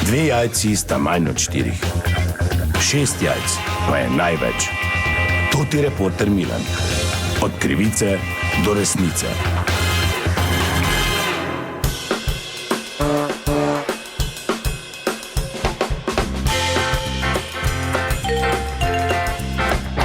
2 jajci sta manj od 4. 6 jajc pa je največ. To ti reporter Milan. Od krivice do resnice.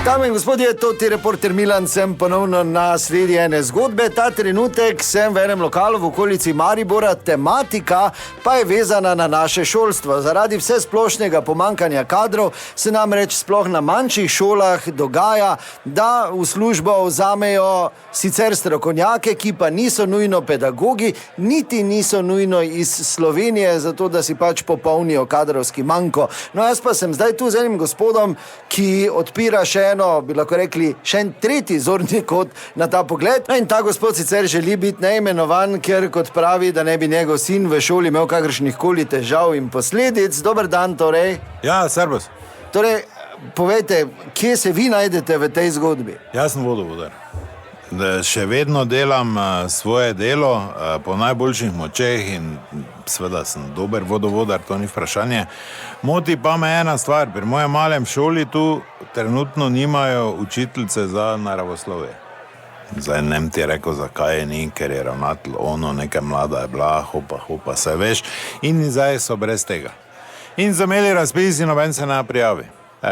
Dame in gospodje, to ti reporter Milan, sem ponovno na sredi ene zgodbe. Ta trenutek sem v enem lokalu v okolici Maribora, tematika pa je vezana na naše šolstvo. Zaradi vse splošnega pomankanja kadrov se namreč sploh na manjših šolah dogaja, da v službo vzamejo sicer strokovnjake, ki pa niso nujno pedagogi, niti niso nujno iz Slovenije, zato da si pač popolnijo kadrovski manko. No, jaz pa sem zdaj tu z enim gospodom, ki odpira še eno, bi lahko rekli, še en tretji zorni kot na ta pogled. In ta gospod sicer želi biti neimenovan, ker kot pravi, da ne bi njegov sin v šoli imel kakršnih koli težav in posledic. Dober dan, torej. Ja, servus. Torej, povejte, kje se vi najdete v tej zgodbi? Jaz sem vodovodar. Še vedno delam svoje delo po najboljših močeh in seveda sem dober vodovodar, to ni vprašanje. Moti pa me ena stvar, pri mojem malem šoli tu trenutno nimajo učiteljice za naravoslovje. Zdaj nem ti rekel, zakaj je ni, ker je ravnatelj nekaj mlada je bila, hopa, se veš, in zdaj so brez tega. In so imeli razpis in noben se ne prijavi,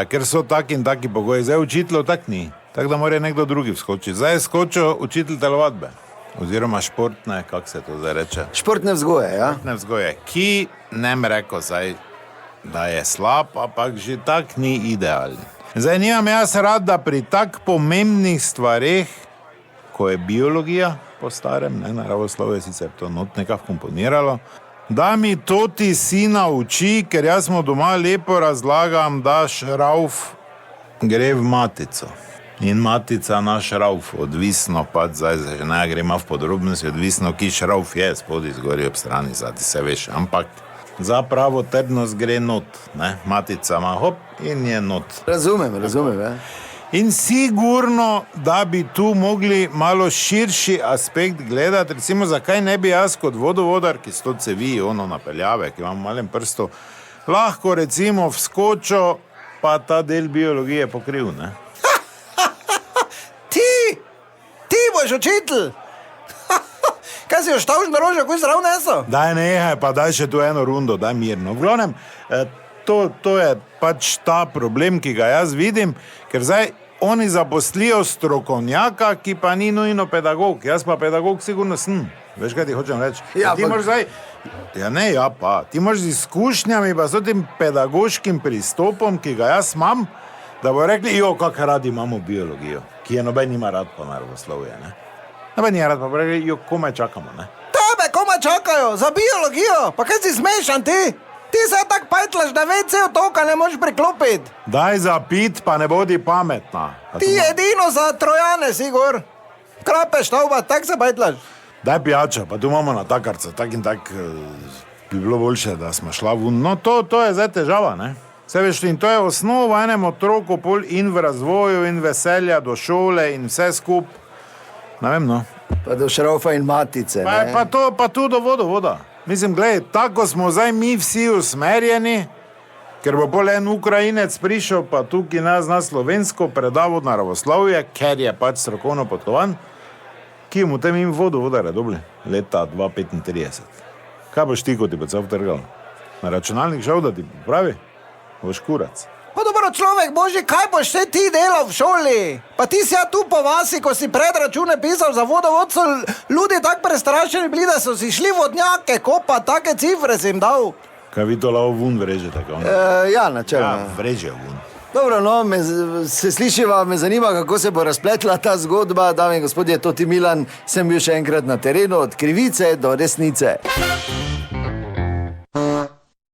ker so taki in taki pogoji. Zdaj učiteljev tak ni, tako da mora nekdo drugi vskočiti. Zdaj je skočil učitelj telovadbe, oziroma športne, kako se to zdaj reče? Športne vzgoje, ja? Športne vzgoje, ki nem rekel zdaj, da je slab, ampak že tak ni idealen. Zdaj nimam jaz rad, da pri tak pomembnih stvareh, ko je biologija po starem, naravoslovje sicer to not nekaj komponiralo, da mi to ti si nauči, ker jaz mu doma lepo razlagam, da šrauf gre v matico. In matica na šrauf, odvisno pač, zdaj že ne gremo v podrobnosti, odvisno, ki šrauf je, spodaj zgori ob strani, zati se veš, ampak za pravo trdnost gre not, ne? Matica ima hop in je not. Razumem, ja. In sigurno, da bi tu mogli malo širši aspekt gledati, recimo, zakaj ne bi jaz kot vodovodar, ki sto cevi, napeljave, ki imam v malem prstu, lahko recimo vskočil, pa ta del biologije pokril, ne? Ti boš učitelj! Kaj si oštal na rožo, ko je zdrav neso? Daj nehaj, pa daj še tu eno rundo, daj mirno. V glavnem, to je pač ta problem, ki ga jaz vidim, ker zdaj oni zaposlijo strokovnjaka, ki pa ni nujno pedagog. Jaz pa pedagog sigurno sem. Veš, kaj ti hočem reči? Ja, ti moraš zdaj... Ti moraš z izkušnjami pa s tem pedagoškim pristopom, ki ga jaz imam, da bo rekli, kak radi imamo biologijo, ki je noben nima rad pa naravoslovje, ne? Noben nima rad pa rekli, komaj čakamo, ne? Tebe komaj čakajo, za biologijo, pa kaj si smešan ti? Ti se tak pajtlaš, da već cel toka ne možeš priklopiti. Daj zapit, pa ne bodi pametna. Ti edino za Trojane, Sigor. Krapeš tauba, tak se pajtlaš. Daj pijača, pa tu imamo natakarca, tak in tak bi bilo boljše, da smo šla vun. No, to je zdaj težava, ne? Se veš, in to je osnova enem otroku pol in v razvoju in veselja do šole in vse skup. Ne vem, no. Pa do šraufa in matice, ne? Pa tu do vodovoda. Mislim, gledaj, tako smo zdaj mi vsi usmerjeni, ker bo pol en Ukrajinec prišel, pa tukaj nas na slovensko predavo naravoslovje, ker je pač strokovno podkovan, ki mu tem im vodovodare dobili leta 2035. Kaj boš ti, ko ti bo cel vtrgal? Na računalnik šel, da ti pravi? Boš kurac. Pa dobro, človek božji, kaj boš še ti delal v šoli? Pa ti si ja tu po vasi, ko si predračune pisal za vodovod, so ljudi tak prestrašeni bili, da so si šli vodnjake, kopa, take cifre si jim dal. Kaj vi to lavo vun vrežete? Ja, načelno. Ja, vrežejo vun. Dobro, no, se slišiva, me zanima, kako se bo razpletla ta zgodba. Dame in gospodje, to ti Milan, sem bil še enkrat na terenu, od krivice do resnice.